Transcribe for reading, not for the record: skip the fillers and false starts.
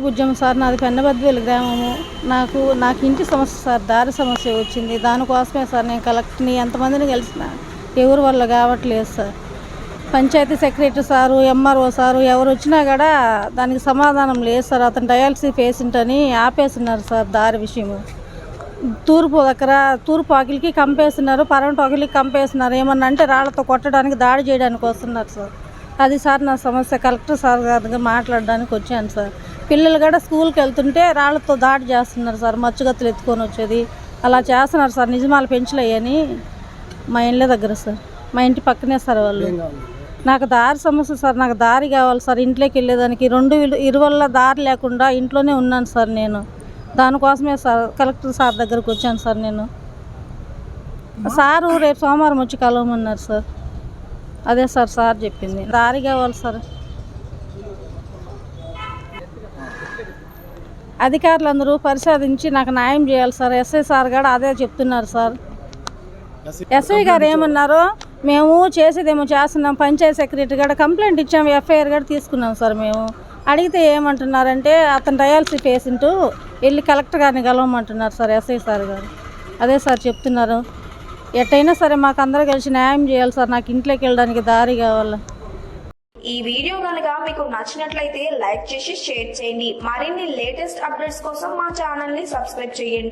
Bujjamma sir, నాది పెన్నబద్వేలు గ్రామము. నాకు ఇంటి సమస్య సార్, దారి సమస్య వచ్చింది. దానికోసమే సార్ నేను కలెక్టర్ని ఎంతమందిని కలిసిన ఎవరి వల్ల కావట్లేదు sir. Panchayati secretary sir, MRO sir ఎవరు వచ్చినా కూడా దానికి సమాధానం లేదు సార్. అతను డయాలసిస్ పేషెంట్ అని ఆపేస్తున్నారు సార్ దారి విషయము. తూర్పు అఖిలకి కంపేస్తున్నారు, పరమటి అఖిలకి కంపేస్తున్నారు. ఏమన్నా అంటే రాళ్లతో కొట్టడానికి, దాడి చేయడానికి వస్తున్నారు సార్. అది సార్ నా సమస్య. కలెక్టర్ సార్ గారిగా మాట్లాడడానికి వచ్చాను సార్. పిల్లలు కూడా స్కూల్కి వెళ్తుంటే రాళ్లతో దాడి చేస్తున్నారు సార్. మచ్చుగత్తులు ఎత్తుకొని వచ్చేది అలా చేస్తున్నారు సార్. నిజమాలు పెంచలేయని మా ఇళ్ళ దగ్గర సార్, మా ఇంటి పక్కనే సార్ వాళ్ళు. నాకు దారి సమస్య సార్, నాకు దారి కావాలి సార్. ఇంట్లోకి వెళ్ళేదానికి ఇరువల్ల దారి లేకుండా ఇంట్లోనే ఉన్నాను సార్ నేను. దానికోసమే సార్ కలెక్టర్ సార్ దగ్గరకు వచ్చాను సార్ నేను. సారు రేపు సోమవారం వచ్చి కలవమన్నారు సార్. అదే సార్ చెప్పింది. దారి కావాలి సార్. అధికారులందరూ పరిశోధించి నాకు న్యాయం చేయాలి సార్. ఎస్ఐ సార్ కూడా అదే చెప్తున్నారు సార్. ఎస్ఐ గారు ఏమన్నారు, మేము చేసేదేమో చేస్తున్నాం, పంచాయతీ సెక్రటరీ కూడా కంప్లైంట్ ఇచ్చాము, ఎఫ్ఐఆర్ కూడా తీసుకున్నాం సార్. మేము అడిగితే ఏమంటున్నారంటే అతను డయాలసిస్ పేషెంట్, వెళ్ళి కలెక్టర్ గారిని కలవమంటున్నారు సార్ ఎస్ఐ సార్ గారు. అదే సార్ చెప్తున్నారు. ఎట్టయినా సరే మాకు అందరూ కలిసి న్యాయం చేయాలి సార్. నాకు ఇంట్లోకి వెళ్ళడానికి దారి కావాలి. ఈ వీడియో కనుక మీకు నచ్చినట్లయితే లైక్ చేసి షేర్ చేయండి. మరిన్ని లేటెస్ట్ అప్డేట్స్ కోసం మా ఛానల్ ని సబ్స్క్రైబ్ చేయండి.